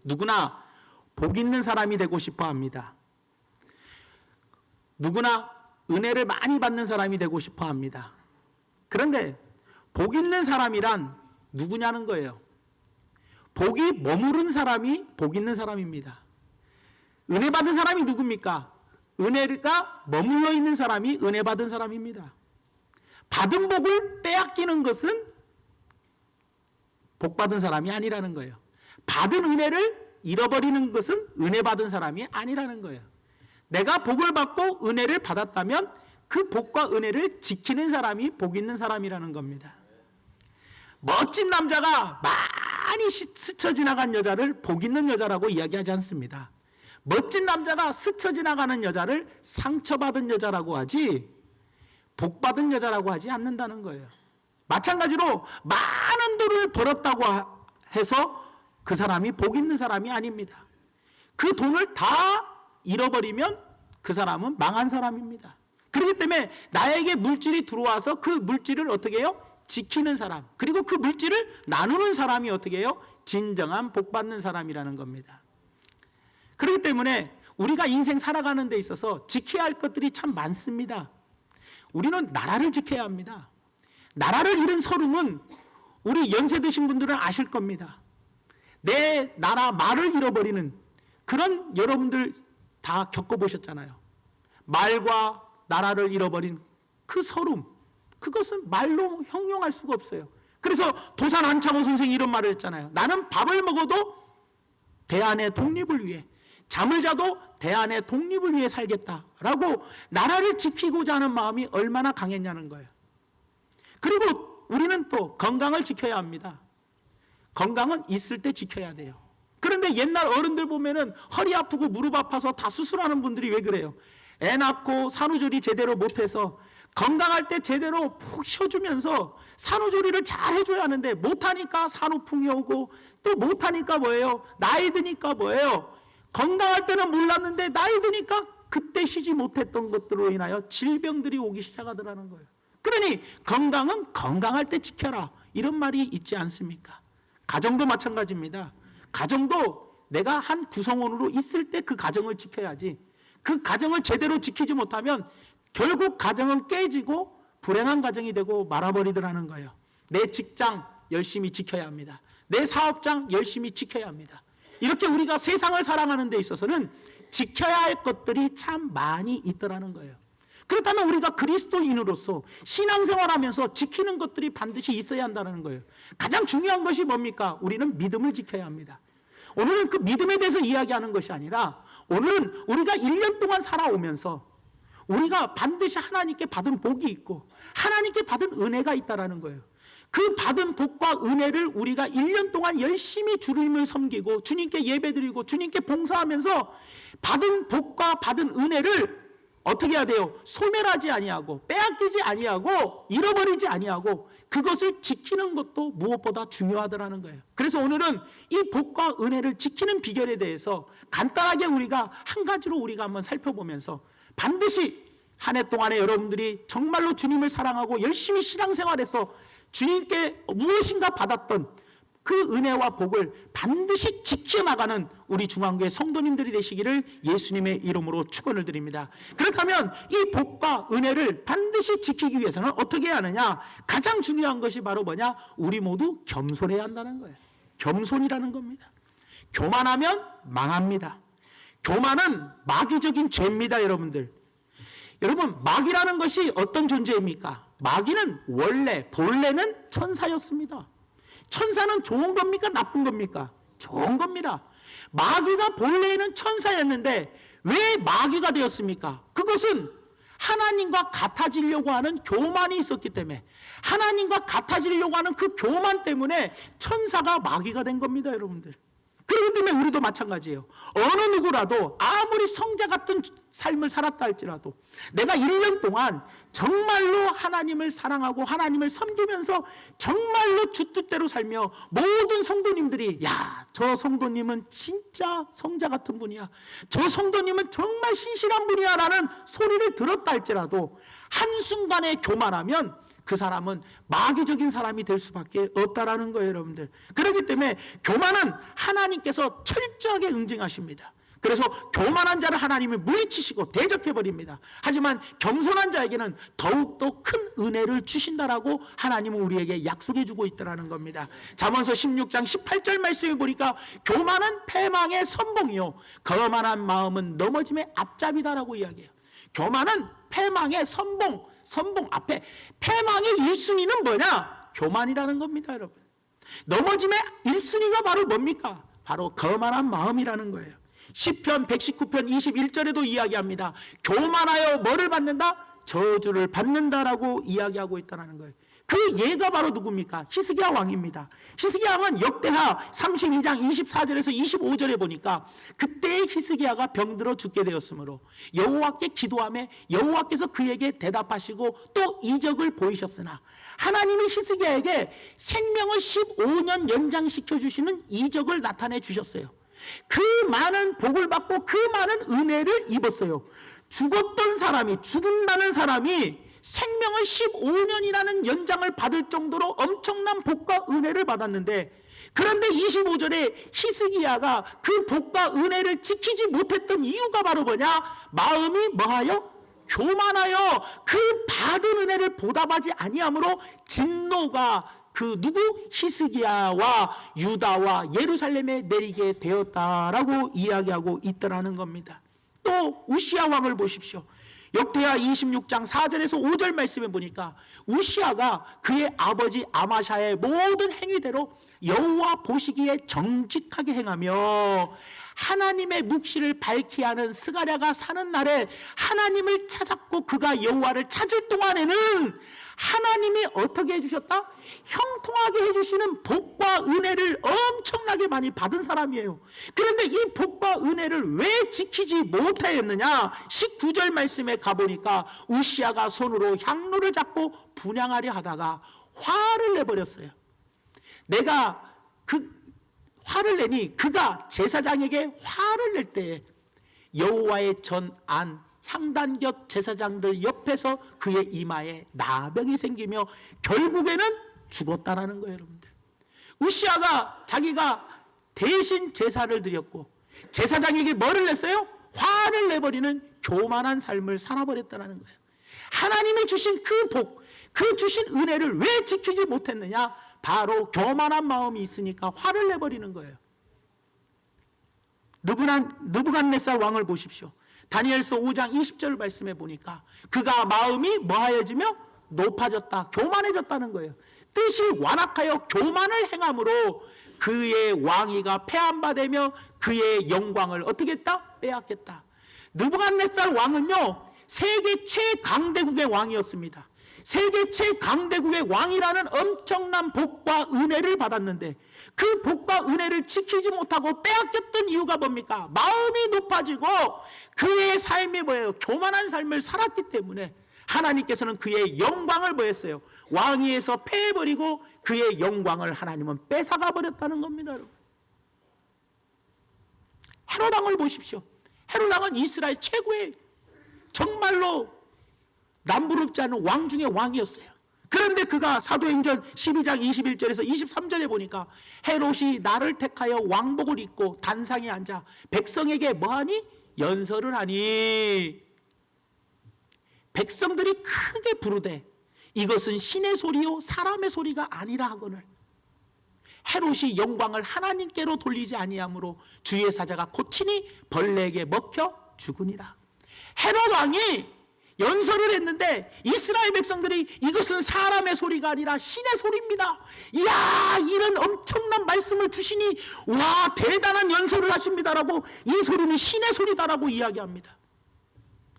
누구나 복 있는 사람이 되고 싶어 합니다. 누구나 은혜를 많이 받는 사람이 되고 싶어 합니다. 그런데 복 있는 사람이란 누구냐는 거예요. 복이 머무른 사람이 복 있는 사람입니다. 은혜 받은 사람이 누굽니까? 은혜가 머물러 있는 사람이 은혜 받은 사람입니다. 받은 복을 빼앗기는 것은 복 받은 사람이 아니라는 거예요. 받은 은혜를 잃어버리는 것은 은혜 받은 사람이 아니라는 거예요. 내가 복을 받고 은혜를 받았다면 그 복과 은혜를 지키는 사람이 복 있는 사람이라는 겁니다. 멋진 남자가 많이 스쳐 지나간 여자를 복 있는 여자라고 이야기하지 않습니다. 멋진 남자가 스쳐 지나가는 여자를 상처받은 여자라고 하지 복받은 여자라고 하지 않는다는 거예요. 마찬가지로 많은 돈을 벌었다고 해서 그 사람이 복 있는 사람이 아닙니다. 그 돈을 다 잃어버리면 그 사람은 망한 사람입니다. 그렇기 때문에 나에게 물질이 들어와서 그 물질을 어떻게 해요? 지키는 사람, 그리고 그 물질을 나누는 사람이 어떻게 해요? 진정한 복받는 사람이라는 겁니다. 그렇기 때문에 우리가 인생 살아가는 데 있어서 지켜야 할 것들이 참 많습니다. 우리는 나라를 지켜야 합니다. 나라를 잃은 서름은 우리 연세 드신 분들은 아실 겁니다. 내 나라 말을 잃어버리는 그런 여러분들 다 겪어보셨잖아요. 말과 나라를 잃어버린 그 서름, 그것은 말로 형용할 수가 없어요. 그래서 도산 안창호 선생이 이런 말을 했잖아요. 나는 밥을 먹어도 대안의 독립을 위해, 잠을 자도 대안의 독립을 위해 살겠다라고 나라를 지키고자 하는 마음이 얼마나 강했냐는 거예요. 그리고 우리는 또 건강을 지켜야 합니다. 건강은 있을 때 지켜야 돼요. 그런데 옛날 어른들 보면은 허리 아프고 무릎 아파서 다 수술하는 분들이 왜 그래요? 애 낳고 산후조리 제대로 못해서 건강할 때 제대로 푹 쉬어주면서 산후조리를 잘 해줘야 하는데 못하니까 산후풍이 오고 또 못하니까 뭐예요? 나이 드니까 뭐예요? 건강할 때는 몰랐는데 나이 드니까 그때 쉬지 못했던 것들로 인하여 질병들이 오기 시작하더라는 거예요. 그러니 건강은 건강할 때 지켜라, 이런 말이 있지 않습니까? 가정도 마찬가지입니다. 가정도 내가 한 구성원으로 있을 때 그 가정을 지켜야지, 그 가정을 제대로 지키지 못하면 결국 가정은 깨지고 불행한 가정이 되고 말아버리더라는 거예요. 내 직장 열심히 지켜야 합니다. 내 사업장 열심히 지켜야 합니다. 이렇게 우리가 세상을 살아가는 데 있어서는 지켜야 할 것들이 참 많이 있더라는 거예요. 그렇다면 우리가 그리스도인으로서 신앙생활하면서 지키는 것들이 반드시 있어야 한다는 거예요. 가장 중요한 것이 뭡니까? 우리는 믿음을 지켜야 합니다. 오늘은 그 믿음에 대해서 이야기하는 것이 아니라 오늘은 우리가 1년 동안 살아오면서 우리가 반드시 하나님께 받은 복이 있고 하나님께 받은 은혜가 있다는 거예요. 그 받은 복과 은혜를 우리가 1년 동안 열심히 주님을 섬기고 주님께 예배드리고 주님께 봉사하면서 받은 복과 받은 은혜를 어떻게 해야 돼요? 소멸하지 아니하고 빼앗기지 아니하고 잃어버리지 아니하고 그것을 지키는 것도 무엇보다 중요하더라는 거예요. 그래서 오늘은 이 복과 은혜를 지키는 비결에 대해서 간단하게 우리가 한 가지로 우리가 한번 살펴보면서 반드시 한 해 동안에 여러분들이 정말로 주님을 사랑하고 열심히 신앙생활해서 주님께 무엇인가 받았던 그 은혜와 복을 반드시 지켜나가는 우리 중앙교회 성도님들이 되시기를 예수님의 이름으로 축원을 드립니다. 그렇다면 이 복과 은혜를 반드시 지키기 위해서는 어떻게 해야 하느냐? 가장 중요한 것이 바로 뭐냐? 우리 모두 겸손해야 한다는 거예요. 겸손이라는 겁니다. 교만하면 망합니다. 교만은 마귀적인 죄입니다, 여러분들. 여러분, 마귀라는 것이 어떤 존재입니까? 마귀는 원래 본래는 천사였습니다. 천사는 좋은 겁니까? 나쁜 겁니까? 좋은 겁니다. 마귀가 본래는 천사였는데 왜 마귀가 되었습니까? 그것은 하나님과 같아지려고 하는 교만이 있었기 때문에, 하나님과 같아지려고 하는 그 교만 때문에 천사가 마귀가 된 겁니다, 여러분들. 그렇기 때문에 우리도 마찬가지예요. 어느 누구라도 아무리 성자 같은 삶을 살았다 할지라도 내가 1년 동안 정말로 하나님을 사랑하고 하나님을 섬기면서 정말로 주 뜻대로 살며 모든 성도님들이 야, 저 성도님은 진짜 성자 같은 분이야, 저 성도님은 정말 신실한 분이야 라는 소리를 들었다 할지라도 한순간에 교만하면 그 사람은 마귀적인 사람이 될 수밖에 없다라는 거예요, 여러분들. 그렇기 때문에 교만은 하나님께서 철저하게 응징하십니다. 그래서 교만한 자를 하나님이 물리치시고 대적해버립니다. 하지만 겸손한 자에게는 더욱더 큰 은혜를 주신다라고 하나님은 우리에게 약속해주고 있다는 겁니다. 잠언서 16장 18절 말씀을 보니까 교만은 패망의 선봉이요 거만한 마음은 넘어짐의 앞잡이다라고 이야기해요. 교만은 패망의 선봉 앞에 패망의 1순위는 뭐냐? 교만이라는 겁니다, 여러분. 넘어짐의 1순위가 바로 뭡니까? 바로 거만한 마음이라는 거예요. 시편 119편 21절에도 이야기합니다. 교만하여 뭐를 받는다? 저주를 받는다라고 이야기하고 있다는 거예요. 그 예가 바로 누굽니까? 히스기야 왕입니다. 히스기야 왕은 역대하 32장 24절에서 25절에 보니까 그때의 히스기야가 병들어 죽게 되었으므로 여호와께 기도하며 여호와께서 그에게 대답하시고 또 이적을 보이셨으나 하나님이 히스기야에게 생명을 15년 연장시켜 주시는 이적을 나타내 주셨어요. 그 많은 복을 받고 그 많은 은혜를 입었어요. 죽었던 사람이, 죽는다는 사람이 생명을 15년이라는 연장을 받을 정도로 엄청난 복과 은혜를 받았는데, 그런데 25절에 히스기야가 그 복과 은혜를 지키지 못했던 이유가 바로 뭐냐? 마음이 뭐하여? 교만하여 그 받은 은혜를 보답하지 아니함으로 진노가 그 누구? 히스기야와 유다와 예루살렘에 내리게 되었다라고 이야기하고 있더라는 겁니다. 또 우시야 왕을 보십시오. 역대하 26장 4절에서 5절 말씀에 보니까 우시야가 그의 아버지 아마샤의 모든 행위대로 여호와 보시기에 정직하게 행하며 하나님의 묵시를 밝히 하는 스가랴가 사는 날에 하나님을 찾았고 그가 여호와를 찾을 동안에는 하나님이 어떻게 해주셨다? 형통하게 해주시는 복과 은혜를 엄청나게 많이 받은 사람이에요. 그런데 이 복과 은혜를 왜 지키지 못하였느냐? 19절 말씀에 가보니까 우시야가 손으로 향로를 잡고 분향하려 하다가 화를 내버렸어요. 내가 그 화를 내니 그가 제사장에게 화를 낼 때에 여호와의 전 안 향단곁 제사장들 옆에서 그의 이마에 나병이 생기며 결국에는 죽었다라는 거예요, 여러분들. 우시야가 자기가 대신 제사를 드렸고 제사장에게 뭐를 냈어요? 화를 내버리는 교만한 삶을 살아버렸다는 거예요. 하나님이 주신 그 복, 그 주신 은혜를 왜 지키지 못했느냐? 바로 교만한 마음이 있으니까 화를 내버리는 거예요. 느부갓네살 왕을 보십시오. 다니엘서 5장 20절 말씀에 보니까 그가 마음이 뭐하여지며 높아졌다, 교만해졌다는 거예요. 뜻이 완악하여 교만을 행함으로 그의 왕위가 폐한바되며 그의 영광을 어떻게 했다? 빼앗겠다. 느부갓네살 왕은요 세계 최강대국의 왕이었습니다. 세계 최강대국의 왕이라는 엄청난 복과 은혜를 받았는데 그 복과 은혜를 지키지 못하고 빼앗겼던 이유가 뭡니까? 마음이 높아지고 그의 삶이 뭐예요? 교만한 삶을 살았기 때문에 하나님께서는 그의 영광을 뭐했어요? 왕위에서 패해버리고 그의 영광을 하나님은 뺏어가 버렸다는 겁니다, 여러분. 헤롯 왕을 보십시오. 헤롯 왕은 이스라엘 최고의 정말로 남부럽지 않은 왕 중의 왕이었어요. 그런데 그가 사도행전 12장 21절에서 23절에 보니까 헤롯이 나를 택하여 왕복을 입고 단상에 앉아 백성에게 뭐하니? 연설을 하니 백성들이 크게 부르되 이것은 신의 소리요 사람의 소리가 아니라 하거늘 헤롯이 영광을 하나님께로 돌리지 아니하므로 주의 사자가 고치니 벌레에게 먹혀 죽으니라. 헤롯 왕이 연설을 했는데 이스라엘 백성들이 이것은 사람의 소리가 아니라 신의 소리입니다. 이야, 이런 엄청난 말씀을 주시니 와 대단한 연설을 하십니다라고 이 소리는 신의 소리다라고 이야기합니다.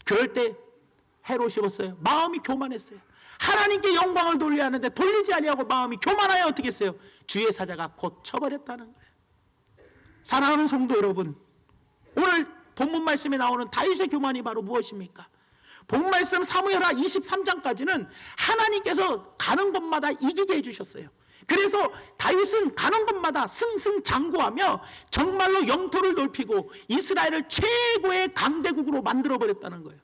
그럴 때 헤롯이 봤어요. 마음이 교만했어요. 하나님께 영광을 돌려야 하는데 돌리지 아니하고 마음이 교만하여 어떻게 했어요? 주의 사자가 고쳐버렸다는 거예요. 사랑하는 성도 여러분, 오늘 본문 말씀에 나오는 다윗의 교만이 바로 무엇입니까? 본 말씀 사무엘하 23장까지는 하나님께서 가는 곳마다 이기게 해주셨어요. 그래서 다윗은 가는 곳마다 승승장구하며 정말로 영토를 넓히고 이스라엘을 최고의 강대국으로 만들어버렸다는 거예요.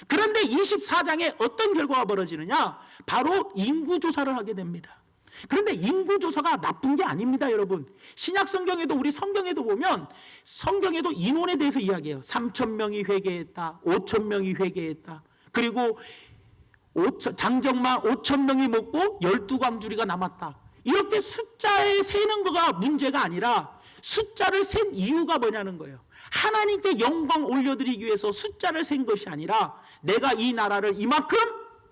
그런데 24장에 어떤 결과가 벌어지느냐? 바로 인구조사를 하게 됩니다. 그런데 인구조사가 나쁜 게 아닙니다, 여러분. 신약 성경에도, 우리 성경에도 보면 성경에도 인원에 대해서 이야기해요. 3,000명이 회개했다, 5,000명이 회개했다, 그리고 장정만 5,000명이 먹고 12광주리가 남았다. 이렇게 숫자에 세는 거가 문제가 아니라 숫자를 센 이유가 뭐냐는 거예요. 하나님께 영광 올려드리기 위해서 숫자를 센 것이 아니라 내가 이 나라를 이만큼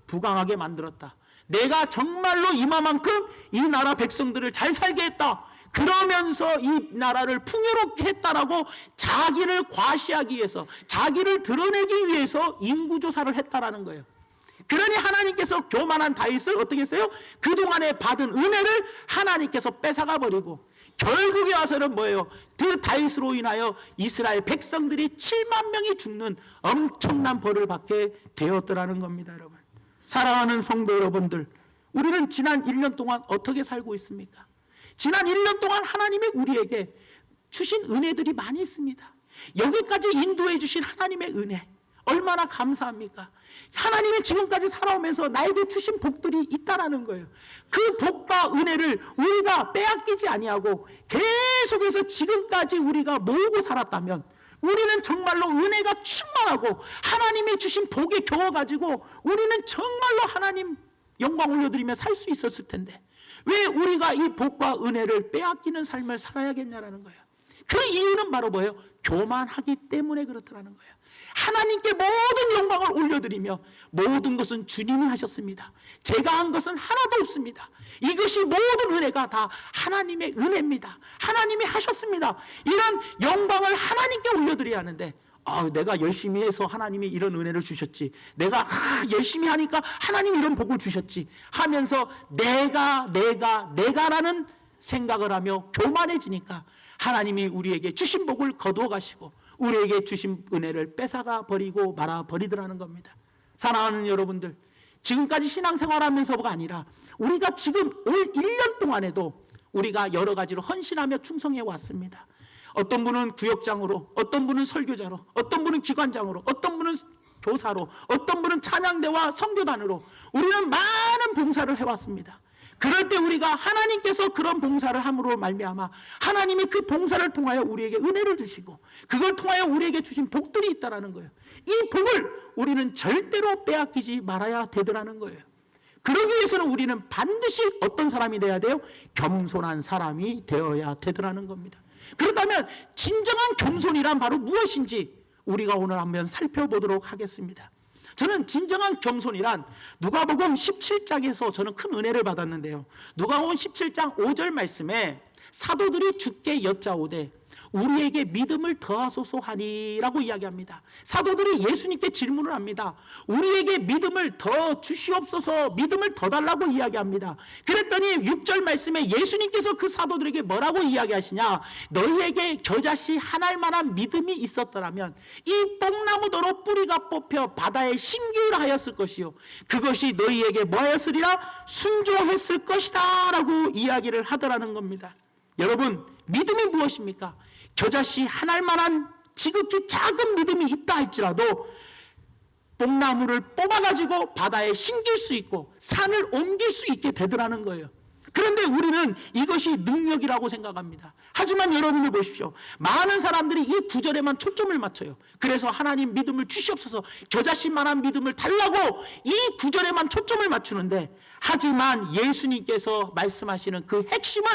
부강하게 만들었다, 내가 정말로 이만큼 이 나라 백성들을 잘 살게 했다, 그러면서 이 나라를 풍요롭게 했다라고 자기를 과시하기 위해서, 자기를 드러내기 위해서 인구조사를 했다라는 거예요. 그러니 하나님께서 교만한 다윗을 어떻게 했어요? 그동안에 받은 은혜를 하나님께서 뺏어가 버리고 결국에 와서는 뭐예요? 그 다윗으로 인하여 이스라엘 백성들이 7만 명이 죽는 엄청난 벌을 받게 되었더라는 겁니다. 여러분, 사랑하는 성도 여러분들, 우리는 지난 1년 동안 어떻게 살고 있습니까? 지난 1년 동안 하나님이 우리에게 주신 은혜들이 많이 있습니다. 여기까지 인도해 주신 하나님의 은혜 얼마나 감사합니까? 하나님이 지금까지 살아오면서 나에게 주신 복들이 있다라는 거예요. 그 복과 은혜를 우리가 빼앗기지 아니하고 계속해서 지금까지 우리가 모으고 살았다면 우리는 정말로 은혜가 충만하고 하나님이 주신 복에 겨워가지고 우리는 정말로 하나님 영광 올려드리며 살 수 있었을 텐데 왜 우리가 이 복과 은혜를 빼앗기는 삶을 살아야겠냐라는 거예요. 그 이유는 바로 뭐예요? 교만하기 때문에 그렇다는 거예요. 하나님께 모든 영광을 올려드리며 모든 것은 주님이 하셨습니다. 제가 한 것은 하나도 없습니다. 이것이 모든 은혜가 다 하나님의 은혜입니다. 하나님이 하셨습니다. 이런 영광을 하나님께 올려드려야 하는데 내가 열심히 해서 하나님이 이런 은혜를 주셨지, 내가 열심히 하니까 하나님이 이런 복을 주셨지 하면서 내가라는 생각을 하며 교만해지니까 하나님이 우리에게 주신 복을 거두어 가시고 우리에게 주신 은혜를 뺏어가 버리고 말아 버리더라는 겁니다. 사랑하는 여러분들, 지금까지 신앙생활하면서가 아니라 우리가 지금 올 1년 동안에도 우리가 여러 가지로 헌신하며 충성해 왔습니다. 어떤 분은 구역장으로, 어떤 분은 설교자로, 어떤 분은 기관장으로, 어떤 분은 교사로, 어떤 분은 찬양대와 성교단으로 우리는 많은 봉사를 해왔습니다. 그럴 때 우리가 하나님께서 그런 봉사를 함으로 말미암아 하나님이 그 봉사를 통하여 우리에게 은혜를 주시고 그걸 통하여 우리에게 주신 복들이 있다라는 거예요. 이 복을 우리는 절대로 빼앗기지 말아야 되더라는 거예요. 그러기 위해서는 우리는 반드시 어떤 사람이 되어야 돼요? 겸손한 사람이 되어야 되더라는 겁니다. 그렇다면 진정한 겸손이란 바로 무엇인지 우리가 오늘 한번 살펴보도록 하겠습니다. 저는 진정한 겸손이란 누가복음 17장에서 저는 큰 은혜를 받았는데요. 누가복음 17장 5절 말씀에 사도들이 주께 여짜오되 우리에게 믿음을 더하소서 하니라고 이야기합니다. 사도들이 예수님께 질문을 합니다. 우리에게 믿음을 더 주시옵소서, 믿음을 더 달라고 이야기합니다. 그랬더니 6절 말씀에 예수님께서 그 사도들에게 뭐라고 이야기하시냐? 너희에게 겨자씨 한 알만한 믿음이 있었더라면 이 뽕나무더러 뿌리가 뽑혀 바다에 심기울하였을 것이요 그것이 너희에게 뭐였으리라? 순종했을 것이다 라고 이야기를 하더라는 겁니다. 여러분, 믿음이 무엇입니까? 겨자씨 한 알만한 지극히 작은 믿음이 있다 할지라도 뽕나무를 뽑아가지고 바다에 심길 수 있고 산을 옮길 수 있게 되더라는 거예요. 그런데 우리는 이것이 능력이라고 생각합니다. 하지만 여러분들 보십시오. 많은 사람들이 이 구절에만 초점을 맞춰요. 그래서 하나님 믿음을 주시옵소서, 겨자씨만한 믿음을 달라고 이 구절에만 초점을 맞추는데, 하지만 예수님께서 말씀하시는 그 핵심은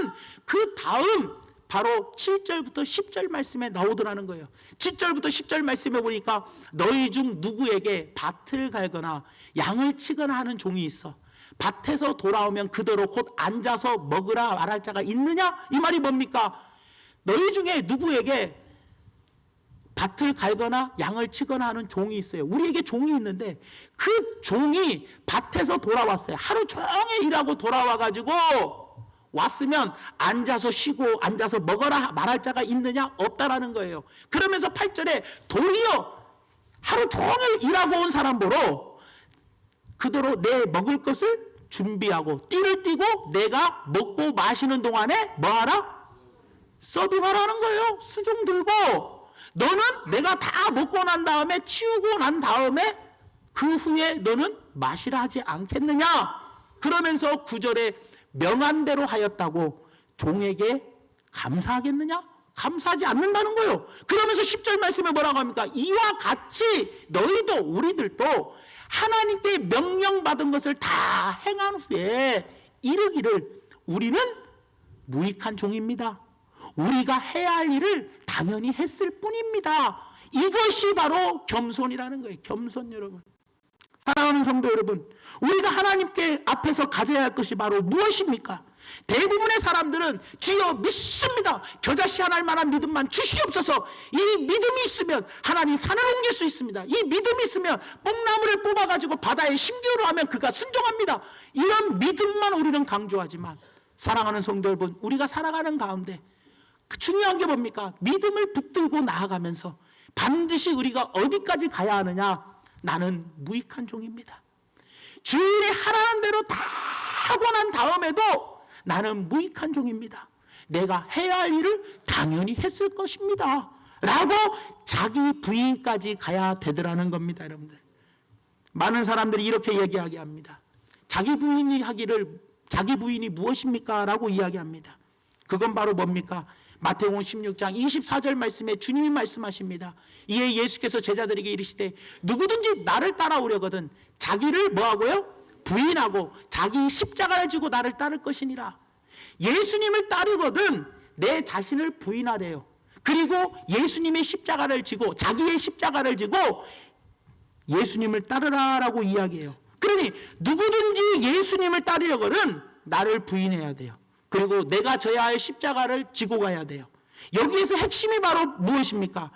그 다음 바로 7절부터 10절 말씀에 나오더라는 거예요. 7절부터 10절 말씀에 보니까 너희 중 누구에게 밭을 갈거나 양을 치거나 하는 종이 있어 밭에서 돌아오면 그대로 곧 앉아서 먹으라 말할 자가 있느냐? 이 말이 뭡니까? 너희 중에 누구에게 밭을 갈거나 양을 치거나 하는 종이 있어요. 우리에게 종이 있는데 그 종이 밭에서 돌아왔어요. 하루 종일 일하고 돌아와가지고 왔으면 앉아서 쉬고 앉아서 먹어라 말할 자가 있느냐? 없다라는 거예요. 그러면서 8절에 도리어 하루 종일 일하고 온 사람 보러 그대로 내 먹을 것을 준비하고 띠를 띠고 내가 먹고 마시는 동안에 뭐하라? 서빙하라는 거예요. 수종 들고 너는 내가 다 먹고 난 다음에 치우고 난 다음에 그 후에 너는 마시라 하지 않겠느냐? 그러면서 9절에 명한 대로 하였다고 종에게 감사하겠느냐? 감사하지 않는다는 거예요. 그러면서 10절 말씀에 뭐라고 합니까? 이와 같이 너희도 우리들도 하나님께 명령받은 것을 다 행한 후에 이르기를 우리는 무익한 종입니다. 우리가 해야 할 일을 당연히 했을 뿐입니다. 이것이 바로 겸손이라는 거예요. 겸손 여러분. 사랑하는 성도 여러분, 우리가 하나님께 앞에서 가져야 할 것이 바로 무엇입니까? 대부분의 사람들은 주여 믿습니다. 겨자씨 하나 할 만한 믿음만 주시옵소서. 이 믿음이 있으면 하나님 산을 옮길 수 있습니다. 이 믿음이 있으면 뽕나무를 뽑아가지고 바다에 심기로 하면 그가 순종합니다. 이런 믿음만 우리는 강조하지만 사랑하는 성도 여러분, 우리가 살아가는 가운데 중요한 게 뭡니까? 믿음을 붙들고 나아가면서 반드시 우리가 어디까지 가야 하느냐? 나는 무익한 종입니다. 주일에 하라는 대로 다 하고 난 다음에도 나는 무익한 종입니다. 내가 해야 할 일을 당연히 했을 것입니다. 라고 자기 부인까지 가야 되더라는 겁니다, 여러분들. 많은 사람들이 이렇게 얘기하게 합니다. 자기 부인이 무엇입니까? 라고 이야기합니다. 그건 바로 뭡니까? 마태복음 16장 24절 말씀에 주님이 말씀하십니다. 이에 예수께서 제자들에게 이르시되 누구든지 나를 따라오려거든 자기를 뭐하고요? 부인하고 자기 십자가를 지고 나를 따를 것이니라. 예수님을 따르거든 내 자신을 부인하래요. 그리고 예수님의 십자가를 지고 자기의 십자가를 지고 예수님을 따르라라고 이야기해요. 그러니 누구든지 예수님을 따르려거든 나를 부인해야 돼요. 그리고 내가 져야 할 십자가를 지고 가야 돼요. 여기에서 핵심이 바로 무엇입니까?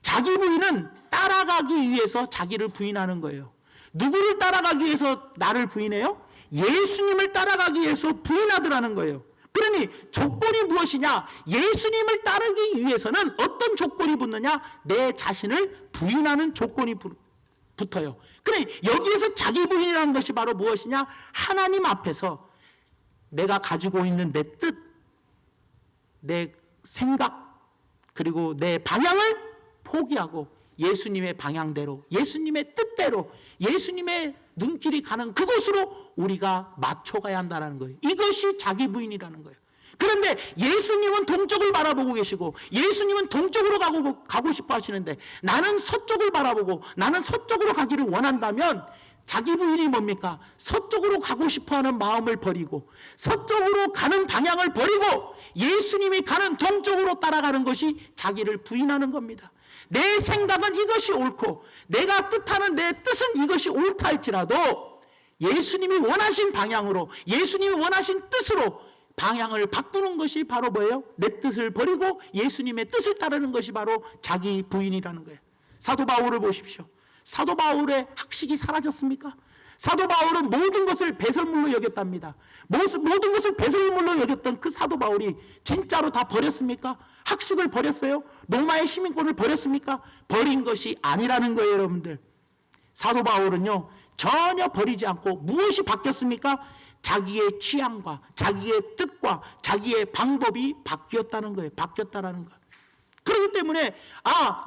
자기 부인은 따라가기 위해서 자기를 부인하는 거예요. 누구를 따라가기 위해서 나를 부인해요? 예수님을 따라가기 위해서 부인하더라는 거예요. 그러니 조건이 무엇이냐? 예수님을 따르기 위해서는 어떤 조건이 붙느냐? 내 자신을 부인하는 조건이 붙어요. 그러니 여기에서 자기 부인이라는 것이 바로 무엇이냐? 하나님 앞에서 내가 가지고 있는 내 뜻, 내 생각, 그리고 내 방향을 포기하고 예수님의 방향대로, 예수님의 뜻대로, 예수님의 눈길이 가는 그곳으로 우리가 맞춰가야 한다는 거예요. 이것이 자기 부인이라는 거예요. 그런데 예수님은 동쪽을 바라보고 계시고 예수님은 동쪽으로 가고 싶어 하시는데 나는 서쪽을 바라보고 나는 서쪽으로 가기를 원한다면 자기 부인이 뭡니까? 서쪽으로 가고 싶어하는 마음을 버리고 서쪽으로 가는 방향을 버리고 예수님이 가는 동쪽으로 따라가는 것이 자기를 부인하는 겁니다. 내 생각은 이것이 옳고 내가 뜻하는 내 뜻은 이것이 옳다 할지라도 예수님이 원하신 방향으로 예수님이 원하신 뜻으로 방향을 바꾸는 것이 바로 뭐예요? 내 뜻을 버리고 예수님의 뜻을 따르는 것이 바로 자기 부인이라는 거예요. 사도 바울을 보십시오. 사도 바울의 학식이 사라졌습니까? 사도 바울은 모든 것을 배설물로 여겼답니다. 모든 것을 배설물로 여겼던 그 사도 바울이 진짜로 다 버렸습니까? 학식을 버렸어요? 로마의 시민권을 버렸습니까? 버린 것이 아니라는 거예요, 여러분들. 사도 바울은요, 전혀 버리지 않고 무엇이 바뀌었습니까? 자기의 취향과 자기의 뜻과 자기의 방법이 바뀌었다는 거예요. 바뀌었다라는 거예요. 그렇기 때문에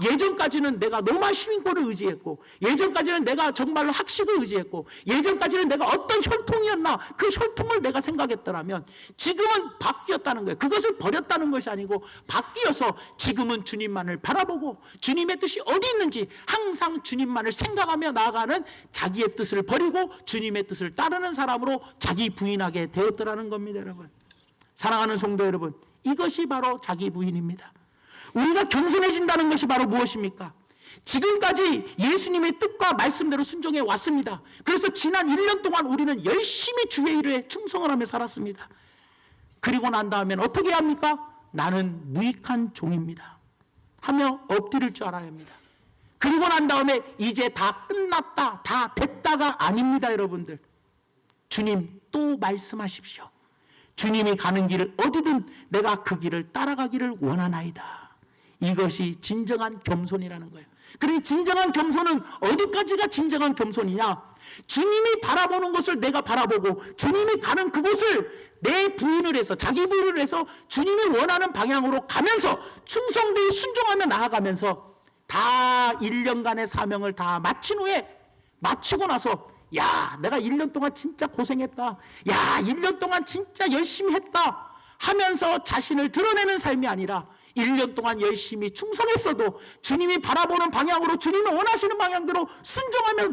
예전까지는 내가 로마 시민권을 의지했고 예전까지는 내가 정말로 학식을 의지했고 예전까지는 내가 어떤 혈통이었나 그 혈통을 내가 생각했더라면 지금은 바뀌었다는 거예요. 그것을 버렸다는 것이 아니고 바뀌어서 지금은 주님만을 바라보고 주님의 뜻이 어디 있는지 항상 주님만을 생각하며 나아가는 자기의 뜻을 버리고 주님의 뜻을 따르는 사람으로 자기 부인하게 되었더라는 겁니다. 여러분, 사랑하는 성도 여러분, 이것이 바로 자기 부인입니다. 우리가 겸손해진다는 것이 바로 무엇입니까? 지금까지 예수님의 뜻과 말씀대로 순종해 왔습니다. 그래서 지난 1년 동안 우리는 열심히 주의 일에 충성을 하며 살았습니다. 그리고 난 다음엔 어떻게 합니까? 나는 무익한 종입니다 하며 엎드릴 줄 알아야 합니다. 그리고 난 다음에 이제 다 끝났다, 다 됐다가 아닙니다. 여러분들, 주님 또 말씀하십시오. 주님이 가는 길을 어디든 내가 그 길을 따라가기를 원하나이다. 이것이 진정한 겸손이라는 거예요. 그러니 진정한 겸손은 어디까지가 진정한 겸손이냐? 주님이 바라보는 것을 내가 바라보고 주님이 가는 그곳을 내 부인을 해서 자기 부인을 해서 주님이 원하는 방향으로 가면서 충성되이 순종하며 나아가면서 다 1년간의 사명을 다 마친 후에 마치고 나서 야, 내가 1년 동안 진짜 고생했다. 야, 1년 동안 진짜 열심히 했다 하면서 자신을 드러내는 삶이 아니라 1년 동안 열심히 충성했어도 주님이 바라보는 방향으로, 주님이 원하시는 방향대로 순종하며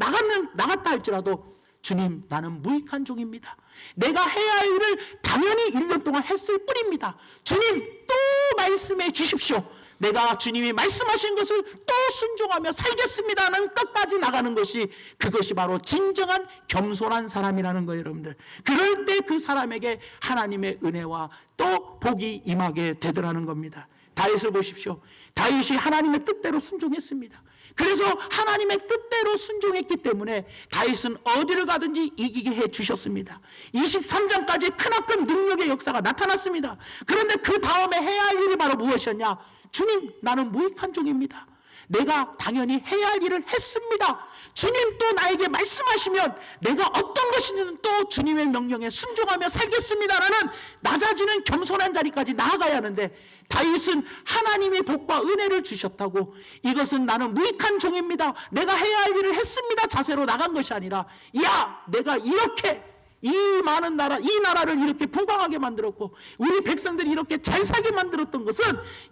나갔다 할지라도 주님, 나는 무익한 종입니다. 내가 해야 할 일을 당연히 1년 동안 했을 뿐입니다. 주님, 또 말씀해 주십시오. 내가 주님이 말씀하신 것을 또 순종하며 살겠습니다는 끝까지 나가는 것이, 그것이 바로 진정한 겸손한 사람이라는 거예요, 여러분들. 그럴 때 그 사람에게 하나님의 은혜와 또 복이 임하게 되더라는 겁니다. 다윗을 보십시오. 다윗이 하나님의 뜻대로 순종했습니다. 그래서 하나님의 뜻대로 순종했기 때문에 다윗은 어디를 가든지 이기게 해 주셨습니다. 23장까지 크나큰 능력의 역사가 나타났습니다. 그런데 그 다음에 해야 할 일이 바로 무엇이었냐? 주님, 나는 무익한 종입니다. 내가 당연히 해야 할 일을 했습니다. 주님 또 나에게 말씀하시면 내가 어떤 것이든 또 주님의 명령에 순종하며 살겠습니다라는 낮아지는 겸손한 자리까지 나아가야 하는데, 다윗은 하나님의 복과 은혜를 주셨다고 이것은 나는 무익한 종입니다, 내가 해야 할 일을 했습니다 자세로 나간 것이 아니라, 야, 내가 이렇게 이 많은 나라, 이 나라를 이렇게 부강하게 만들었고 우리 백성들이 이렇게 잘 살게 만들었던 것은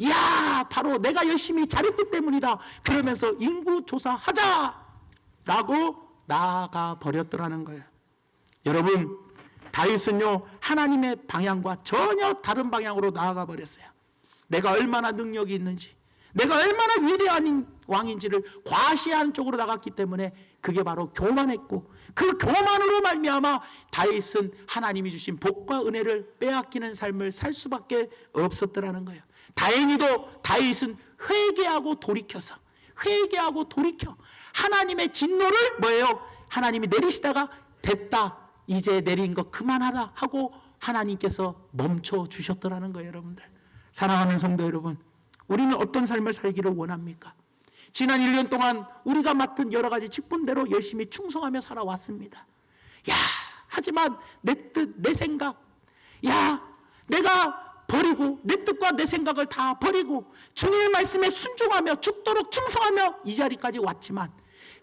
야, 바로 내가 열심히 잘했기 때문이다. 그러면서 인구조사하자라고 나아가 버렸더라는 거예요. 여러분, 다윗은요 하나님의 방향과 전혀 다른 방향으로 나아가 버렸어요. 내가 얼마나 능력이 있는지, 내가 얼마나 위대한 왕인지를 과시한 쪽으로 나갔기 때문에 그게 바로 교만했고, 그 교만으로 말미암아 다윗은 하나님이 주신 복과 은혜를 빼앗기는 삶을 살 수밖에 없었더라는 거예요. 다행히도 다윗은 회개하고 돌이켜 하나님의 진노를 뭐예요? 하나님이 내리시다가 됐다, 이제 내린 거 그만하라 하고 하나님께서 멈춰 주셨더라는 거예요. 여러분들, 사랑하는 성도 여러분, 우리는 어떤 삶을 살기를 원합니까? 지난 1년 동안 우리가 맡은 여러 가지 직분대로 열심히 충성하며 살아왔습니다. 야, 하지만 내 뜻, 내 생각, 야, 내가 버리고 내 뜻과 내 생각을 다 버리고 주님의 말씀에 순종하며 죽도록 충성하며 이 자리까지 왔지만,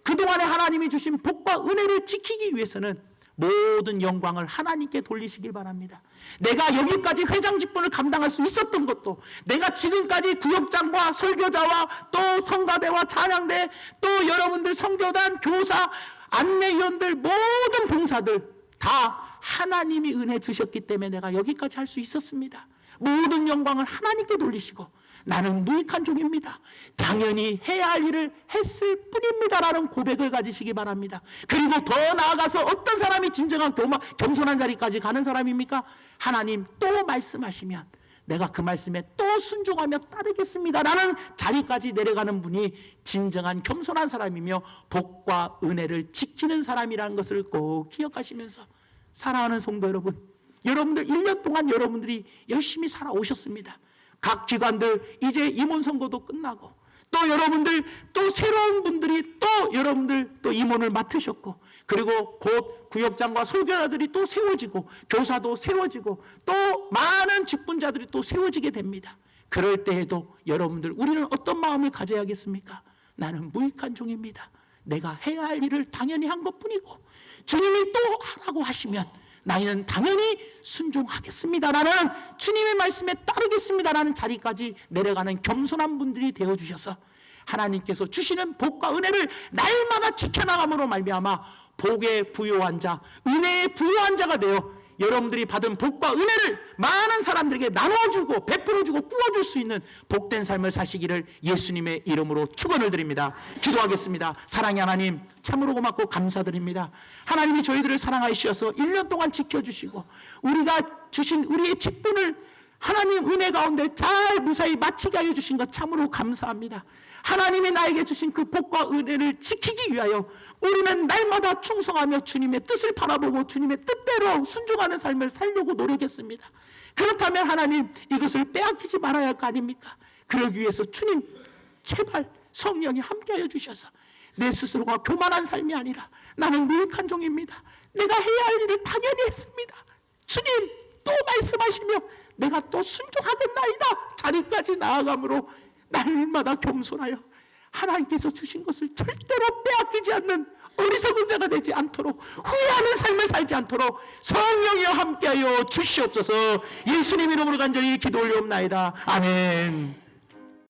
그동안에 하나님이 주신 복과 은혜를 지키기 위해서는 모든 영광을 하나님께 돌리시길 바랍니다. 내가 여기까지 회장 직분을 감당할 수 있었던 것도, 내가 지금까지 구역장과 설교자와 또 성가대와 찬양대, 또 여러분들 성교단, 교사, 안내위원들, 모든 봉사들 다 하나님이 은혜 주셨기 때문에 내가 여기까지 할 수 있었습니다. 모든 영광을 하나님께 돌리시고 나는 무익한 종입니다, 당연히 해야 할 일을 했을 뿐입니다라는 고백을 가지시기 바랍니다. 그리고 더 나아가서 어떤 사람이 진정한 겸손한 자리까지 가는 사람입니까? 하나님 또 말씀하시면 내가 그 말씀에 또 순종하며 따르겠습니다라는 자리까지 내려가는 분이 진정한 겸손한 사람이며 복과 은혜를 지키는 사람이라는 것을 꼭 기억하시면서, 사랑하는 성도 여러분, 여러분들 1년 동안 여러분들이 열심히 살아오셨습니다. 각 기관들 이제 임원 선거도 끝나고, 또 여러분들 또 새로운 분들이 또 여러분들 또 임원을 맡으셨고, 그리고 곧 구역장과 설교자들이 또 세워지고, 교사도 세워지고, 또 많은 직분자들이 또 세워지게 됩니다. 그럴 때에도 여러분들, 우리는 어떤 마음을 가져야겠습니까? 나는 무익한 종입니다. 내가 해야 할 일을 당연히 한 것뿐이고 주님이 또 하라고 하시면 나는 당연히 순종하겠습니다라는, 주님의 말씀에 따르겠습니다라는 자리까지 내려가는 겸손한 분들이 되어주셔서 하나님께서 주시는 복과 은혜를 날마다 지켜나감으로 말미암아 복의 부요한 자, 은혜의 부요한 자가 되어 여러분들이 받은 복과 은혜를 많은 사람들에게 나눠주고 베풀어주고 꾸어줄 수 있는 복된 삶을 사시기를 예수님의 이름으로 축원을 드립니다. 기도하겠습니다. 사랑의 하나님, 참으로 고맙고 감사드립니다. 하나님이 저희들을 사랑하시어서 1년 동안 지켜주시고 우리가 주신 우리의 직분을 하나님 은혜 가운데 잘 무사히 마치게 하여 주신 것 참으로 감사합니다. 하나님이 나에게 주신 그 복과 은혜를 지키기 위하여 우리는 날마다 충성하며 주님의 뜻을 바라보고 주님의 뜻대로 순종하는 삶을 살려고 노력했습니다. 그렇다면 하나님, 이것을 빼앗기지 말아야 할 거 아닙니까? 그러기 위해서 주님 제발 성령이 함께하여 주셔서 내 스스로가 교만한 삶이 아니라 나는 무익한 종입니다, 내가 해야 할 일을 당연히 했습니다, 주님 또 말씀하시며 내가 또 순종하겠나이다 자리까지 나아감으로 날마다 겸손하여 하나님께서 주신 것을 절대로 빼앗기지 않는 어리석은 자가 되지 않도록, 후회하는 삶을 살지 않도록 성령이여 함께하여 주시옵소서. 예수님 이름으로 간절히 기도 올리옵나이다. 아멘.